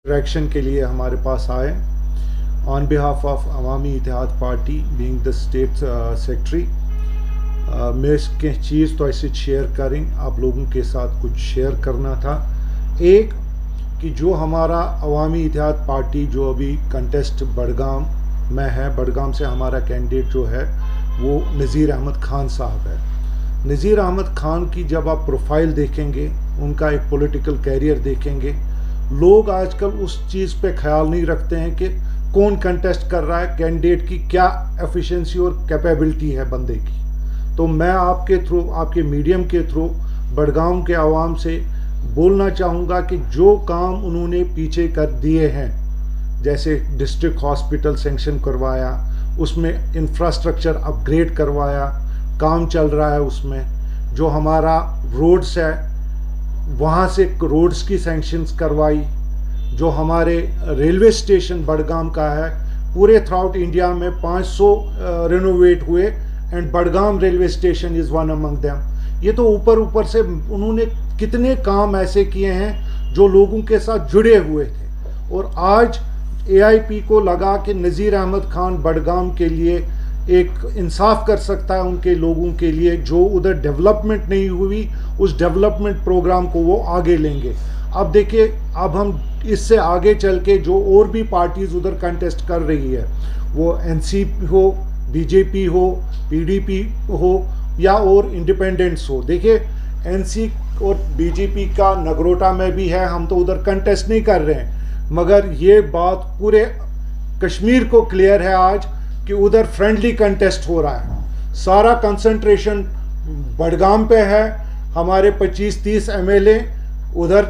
Interaction के लिए हमारे पास आए। On behalf of Awami Ittehad party being the state secretary, मैं कह चीज़ तो ऐसे शेयर करें, आप लोगों के साथ कुछ शेयर करना था। एक कि जो हमारा अवामी इत्तेहाद पार्टी जो अभी कंटेस्ट बडगाम में है, बडगाम से हमारा कैंडिडेट जो है वो नज़ीर अहमद खान साहब है। नज़ीर अहमद खान की जब आप प्रोफाइल देखेंगे, उनका एक पॉलिटिकल कैरियर देखेंगे, लोग आजकल उस चीज़ पे ख्याल नहीं रखते हैं कि कौन कंटेस्ट कर रहा है, कैंडिडेट की क्या एफिशिएंसी और कैपेबिलिटी है बंदे की। तो मैं आपके थ्रू, आपके मीडियम के थ्रू बडगाम के आवाम से बोलना चाहूँगा कि जो काम उन्होंने पीछे कर दिए हैं, जैसे डिस्ट्रिक्ट हॉस्पिटल सेंक्शन करवाया, उसमें इंफ्रास्ट्रक्चर अपग्रेड करवाया, काम चल रहा है उसमें, जो हमारा रोड्स है वहाँ से रोड्स की सेंक्शंस करवाई, जो हमारे रेलवे स्टेशन बडगाम का है, पूरे थ्रू आउट इंडिया में 500 रिनोवेट हुए and Budgam railway station is one among them. ये तो ऊपर ऊपर से उन्होंने कितने काम ऐसे किए हैं जो लोगों के साथ जुड़े हुए थे। और आज AIP को लगा कि नज़ीर अहमद खान बडगाम के लिए एक इंसाफ कर सकता है, उनके लोगों के लिए जो उधर डेवलपमेंट नहीं हुई, उस डेवलपमेंट प्रोग्राम को वो आगे लेंगे। अब देखिए, अब हम इससे आगे चल के जो और भी पार्टीज़ उधर कंटेस्ट कर रही है, वो NCP हो, BJP हो, PDP हो या और इंडिपेंडेंट्स हो। देखिए, NC और BJP का नगरोटा में भी है, हम तो उधर कंटेस्ट नहीं कर रहे हैं, मगर ये बात पूरे कश्मीर को क्लियर है आज कि उधर फ्रेंडली कंटेस्ट हो रहा है। सारा कंसंट्रेशन बडगाम पे है। हमारे 25-30 MLA उधर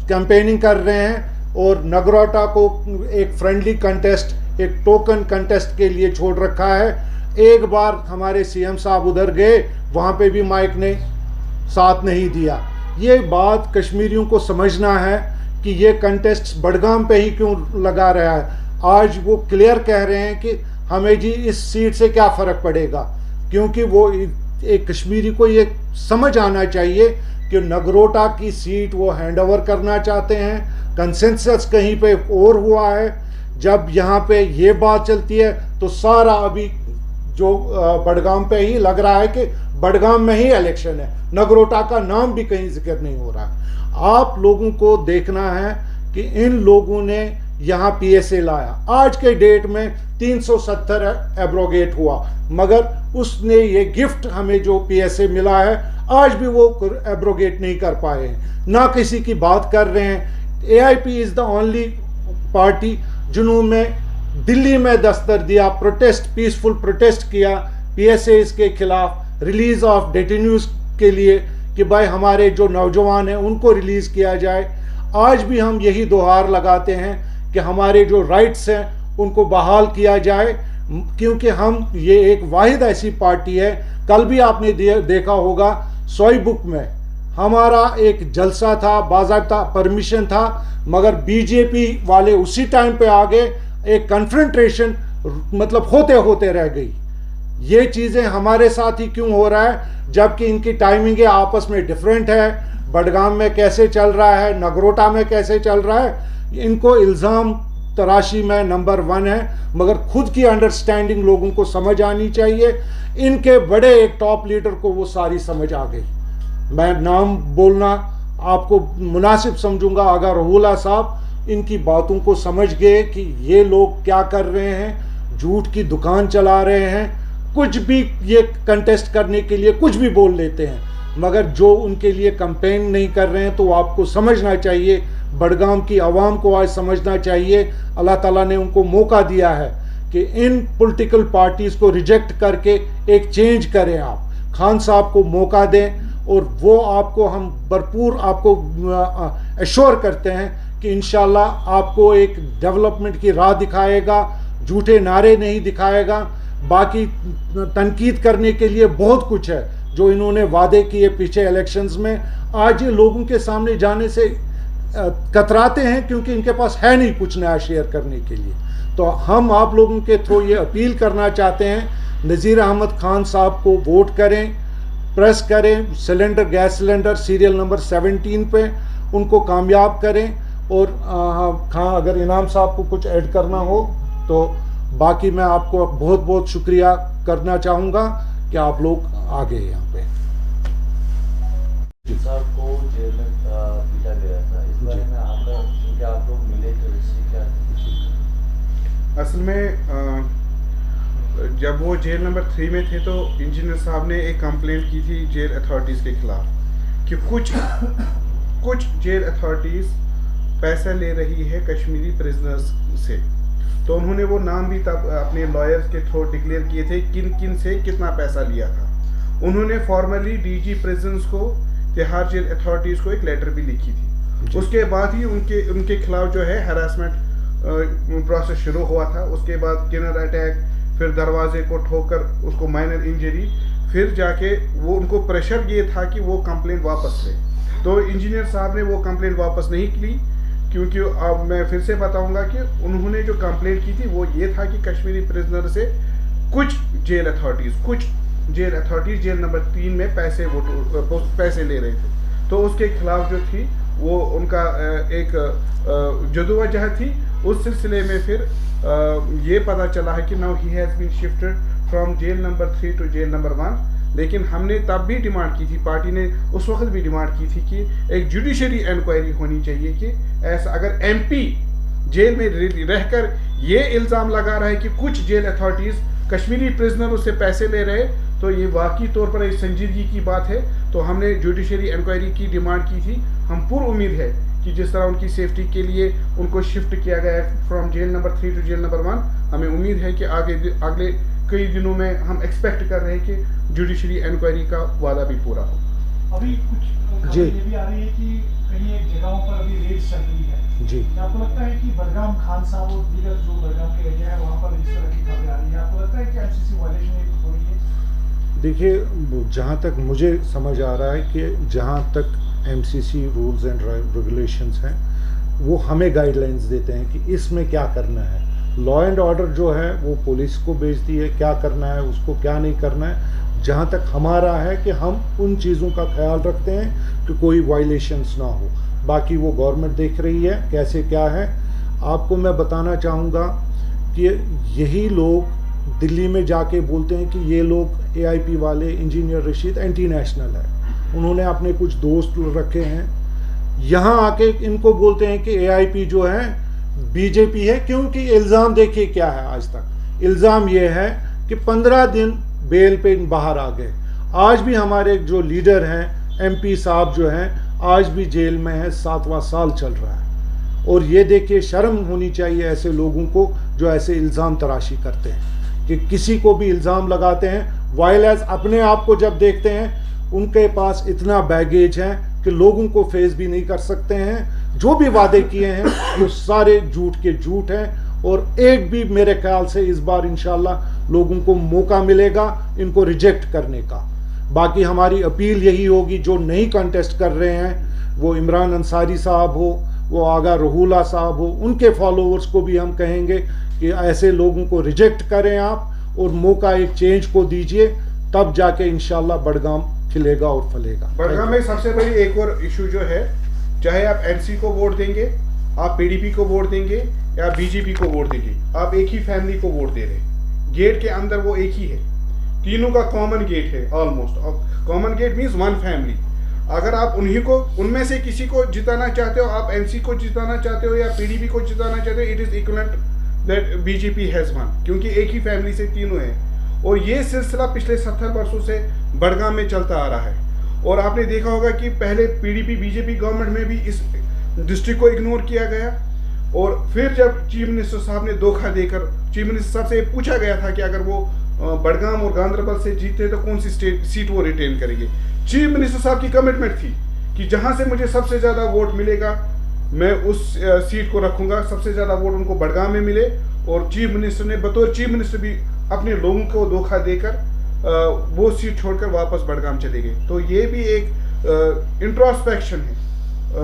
कैंपेनिंग कर रहे हैं और नगरोटा को एक फ्रेंडली कंटेस्ट, एक टोकन कंटेस्ट के लिए छोड़ रखा है। एक बार हमारे CM साहब उधर गए, वहाँ पे भी माइक ने साथ नहीं दिया। ये बात कश्मीरियों को समझना है कि ये कंटेस्ट बडगाम पे ही क्यों लगा रहा है। आज वो क्लियर कह रहे हैं कि हमें जी इस सीट से क्या फ़र्क पड़ेगा, क्योंकि वो एक कश्मीरी को ये समझ आना चाहिए कि नगरोटा की सीट वो हैंडओवर करना चाहते हैं। कंसेंसस कहीं पे और हुआ है। जब यहाँ पे ये बात चलती है तो सारा अभी जो बडगाम पे ही लग रहा है कि बडगाम में ही इलेक्शन है, नगरोटा का नाम भी कहीं जिक्र नहीं हो रहा। आप लोगों को देखना है कि इन लोगों ने यहाँ PSA लाया, आज के डेट में 370 एब्रोगेट हुआ, मगर उसने ये गिफ्ट हमें जो PSA मिला है आज भी वो एब्रोगेट नहीं कर पाए हैं, ना किसी की बात कर रहे हैं। AIP is the only party जिन्होंने दिल्ली में दस्तक दिया, प्रोटेस्ट, पीसफुल प्रोटेस्ट किया PSA के खिलाफ, रिलीज ऑफ डेटेन्यूज के लिए कि भाई हमारे जो नौजवान हैं उनको रिलीज़ किया जाए। आज भी हम यही दोहार लगाते हैं कि हमारे जो राइट्स हैं उनको बहाल किया जाए, क्योंकि हम ये एक वाहिद ऐसी पार्टी है। कल भी आपने देखा होगा सोई बुक में हमारा एक जलसा था, बाज़ाब्ता परमिशन था, मगर BJP वाले उसी टाइम पे आ गए, एक कन्फ्रंटेशन मतलब होते होते रह गई। ये चीज़ें हमारे साथ ही क्यों हो रहा है, जबकि इनकी टाइमिंग आपस में डिफरेंट है। बडगाम में कैसे चल रहा है, नगरोटा में कैसे चल रहा है, इनको इल्ज़ाम तराशी में नंबर 1 है, मगर खुद की अंडरस्टैंडिंग लोगों को समझ आनी चाहिए। इनके बड़े एक टॉप लीडर को वो सारी समझ आ गई। मैं नाम बोलना आपको मुनासिब समझूंगा अगर रहुला साहब इनकी बातों को समझ गए कि ये लोग क्या कर रहे हैं, झूठ की दुकान चला रहे हैं, कुछ भी ये कंटेस्ट करने के लिए कुछ भी बोल लेते हैं, मगर जो उनके लिए कैंपेन नहीं कर रहे हैं, तो आपको समझना चाहिए, बडगाम की आवाम को आज समझना चाहिए, अल्लाह ताला ने उनको मौका दिया है कि इन पॉलिटिकल पार्टीज़ को रिजेक्ट करके एक चेंज करें। आप खान साहब को मौका दें और वो आपको, हम भरपूर आपको एश्योर करते हैं कि इंशाल्लाह आपको एक डेवलपमेंट की राह दिखाएगा, झूठे नारे नहीं दिखाएगा। बाकी तनकीद करने के लिए बहुत कुछ है जो इन्होंने वादे किए पीछे इलेक्शंस में, आज ये लोगों के सामने जाने से कतराते हैं क्योंकि इनके पास है नहीं कुछ नया शेयर करने के लिए। तो हम आप लोगों के थ्रू ये अपील करना चाहते हैं, नज़ीर अहमद खान साहब को वोट करें, प्रेस करें, cylinder, gas cylinder serial number 17 पे उनको कामयाब करें और हाँ, अगर इनाम साहब को कुछ ऐड करना हो तो बाकी मैं आपको बहुत बहुत शुक्रिया करना चाहूँगा कि आप लोग आ गए यहाँ पे। साहब को जेल में पीटा गया था, इस बारे में आपका, क्योंकि आप लोग मिले तो इससे क्या? असल में जब वो जेल नंबर 3 में थे तो इंजीनियर साहब ने एक कंप्लेंट की थी जेल अथॉरिटीज़ के ख़िलाफ़ कि कुछ जेल अथॉरिटीज़ पैसा ले रही है कश्मीरी प्रिजनर्स से। तो उन्होंने वो नाम भी तब अपने लॉयर्स के थ्रू डिक्लेयर किए थे किन किन से कितना पैसा लिया था। उन्होंने फॉर्मली डीजी प्रिजन्स को, तिहाड़ जेल अथॉरिटीज़ को एक लेटर भी लिखी थी। उसके बाद ही उनके खिलाफ जो है हैरासमेंट प्रोसेस शुरू हुआ था। उसके बाद किनर अटैक, फिर दरवाजे को ठोकर उसको माइनर इंजरी, फिर जाके वो उनको प्रेशर ये था कि वो कंप्लेंट वापस ले। तो इंजीनियर साहब ने वो कंप्लेंट वापस नहीं की, क्योंकि अब मैं फिर से बताऊंगा कि उन्होंने जो कंप्लेंट की थी वो ये था कि कश्मीरी प्रिजनर से कुछ जेल अथॉरिटीज़ जेल नंबर 3 में पैसे ले रहे थे। तो उसके खिलाफ जो थी वो उनका एक जदोजहद थी। उस सिलसिले में फिर ये पता चला है कि now he has been shifted from jail number 3 to jail number 1। लेकिन हमने तब भी डिमांड की थी, पार्टी ने उस वक्त भी डिमांड की थी कि एक जुडिशरी इंक्वायरी होनी चाहिए कि ऐसा अगर एमपी जेल में रहकर ये इल्ज़ाम लगा रहा है कि कुछ जेल अथॉरिटीज़ कश्मीरी प्रिजनरों से पैसे ले रहे, तो ये वाकई तौर पर एक संजीदगी की बात है। तो हमने जुडिशरी इंक्वायरी की डिमांड की थी। हम पूरी उम्मीद है कि जिस तरह उनकी सेफ्टी के लिए उनको शिफ्ट किया गया है from jail number 3 to jail number 1, हमें उम्मीद है कि अगले कई दिनों में हम एक्सपेक्ट कर रहे हैं कि जुडिशरी इंक्वायरी का वादा भी पूरा हो। अभी कुछ जी, ये भी आ रही है कि कहीं एक जगहों पर अभी रेड चल रही है जी। क्या आपको लगता है कि बडगाम खान साहब और दीगर जो बडगाम के एरिया है वहाँ पर इस तरह की खबरें आ रही है? आपको लगता है कि एमसीसी वायलेशन हो रही है? देखिए, जहाँ तक मुझे समझ आ रहा है कि जहाँ तक एमसीसी रूल्स एंड रेगुलेशंस हैं वो हमें गाइडलाइंस देते हैं कि इसमें क्या करना है। लॉ एंड ऑर्डर जो है वो पुलिस को भेजती है, क्या करना है उसको, क्या नहीं करना है। जहाँ तक हमारा है कि हम उन चीज़ों का ख्याल रखते हैं कि कोई वायलेशंस ना हो। बाकी वो गवर्नमेंट देख रही है कैसे क्या है। आपको मैं बताना चाहूँगा कि यही लोग दिल्ली में जाके बोलते हैं कि ये लोग एआईपी वाले, इंजीनियर रशीद एंटी नेशनल है। उन्होंने अपने कुछ दोस्त रखे हैं, यहाँ आके इनको बोलते हैं कि एआईपी जो है बीजेपी है। क्योंकि इल्ज़ाम देखिए क्या है, आज तक इल्ज़ाम ये है कि 15 दिन बेल पे बाहर आ गए। आज भी हमारे जो लीडर हैं, एमपी साहब जो हैं, आज भी जेल में है, 7वां साल चल रहा है। और ये देखिए, शर्म होनी चाहिए ऐसे लोगों को जो ऐसे इल्ज़ाम तराशी करते हैं, कि किसी को भी इल्ज़ाम लगाते हैं। वायलेंस अपने आप को जब देखते हैं, उनके पास इतना बैगेज है कि लोगों को फेस भी नहीं कर सकते हैं। जो भी वादे किए हैं वो सारे झूठ के झूठ हैं। और एक भी मेरे ख्याल से इस बार इंशाल्लाह लोगों को मौका मिलेगा इनको रिजेक्ट करने का। बाकी हमारी अपील यही होगी, जो नहीं कंटेस्ट कर रहे हैं, वो इमरान अंसारी साहब हो, वो आगा रहुला साहब हो, उनके फॉलोअर्स को भी हम कहेंगे कि ऐसे लोगों को रिजेक्ट करें आप और मौका एक चेंज को दीजिए, तब जाके इंशाल्लाह बडगाम खिलेगा और फलेगा। बडगाम में सबसे बड़ी एक और इशू जो है, चाहे आप एनसी को वोट देंगे, आप पीडीपी को वोट देंगे या बीजेपी को वोट देंगे, आप एक ही फैमिली को वोट दे रहे हैं। गेट के अंदर वो एक ही है, तीनों का कॉमन गेट है almost. Common gate means one family. अगर आप उनमें से किसी को जिताना चाहते हो, आप एनसी को जिताना चाहते हो या पीडीपी को जिताना चाहते हो, it is equivalent that BJP has one, क्योंकि एक ही फैमिली से तीनों हैं। और ये सिलसिला पिछले 70 वर्षों से बडगाम में चलता आ रहा है। और आपने देखा होगा कि पहले पीडीपी बीजेपी गवर्नमेंट में भी इस डिस्ट्रिक्ट को इग्नोर किया गया। और फिर जब चीफ मिनिस्टर साहब ने धोखा देकर, चीफ मिनिस्टर साहब से पूछा गया था कि अगर वो बडगाम और गांधरबल से जीते तो कौन सी सीट वो रिटेन करेंगे, चीफ मिनिस्टर साहब की कमिटमेंट थी कि जहां से मुझे सबसे ज़्यादा वोट मिलेगा मैं उस सीट को रखूंगा। सबसे ज़्यादा वोट उनको बडगाम में मिले और चीफ मिनिस्टर ने बतौर चीफ मिनिस्टर भी अपने लोगों को धोखा देकर वो सीट छोड़कर वापस बडगाम चले गए। तो ये भी एक इंट्रोस्पेक्शन है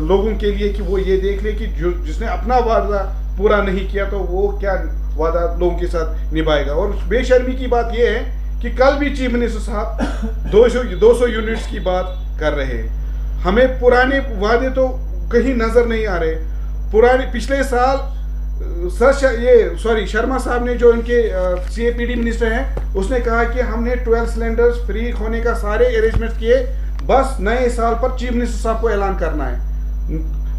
लोगों के लिए कि वो ये देख ले कि जिसने अपना वादा पूरा नहीं किया तो वो क्या वादा लोगों के साथ निभाएगा। और बेशर्मी की बात ये है कि कल भी चीफ मिनिस्टर साहब 200 यूनिट्स की बात कर रहे हैं। हमें पुराने वादे तो कहीं नजर नहीं आ रहे। पुराने पिछले साल शर्मा साहब ने जो इनके CAPD मिनिस्टर हैं, उसने कहा कि हमने 12 सिलेंडर्स फ्री होने का सारे अरेंजमेंट किए, बस नए साल पर चीफ मिनिस्टर साहब को ऐलान करना है।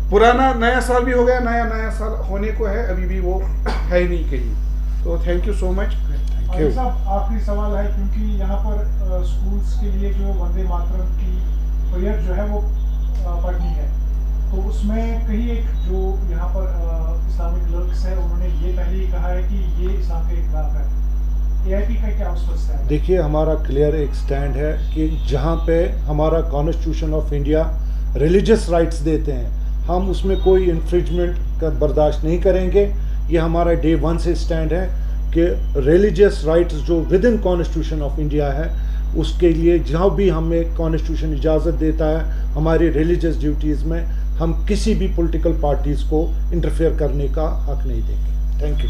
पुराना नया साल भी हो गया, नया साल होने को है, अभी भी वो है ही नहीं कहीं। तो थैंक यू सो मच। साहब आखिरी सवाल है, क्योंकि यहाँ पर स्कूल्स के लिए जो वंदे मातरम की प्रेयर जो है वो पढ़नी है, तो उसमें कहीं एक जो यहाँ पर इस्लामिक क्लर्क्स है, उन्होंने ये पहले ही कहा है कि ये इस्लाम के खिलाफ है। AIP का क्या उस पर स्टैंड है? देखिए, हमारा क्लियर एक स्टैंड है कि जहाँ पे हमारा constitution of India religious rights देते हैं, हम उसमें कोई इन्फ्रिंजमेंट का बर्दाश्त नहीं करेंगे। ये हमारा डे 1 से स्टैंड है कि रिलीजियस राइट्स जो with in constitution of India है, उसके लिए जहाँ भी हमें कॉन्स्टिट्यूशन इजाज़त देता है हमारी रिलीजियस ड्यूटीज़ में, हम किसी भी पॉलिटिकल पार्टीज़ को इंटरफेयर करने का हक नहीं देंगे। Thank you.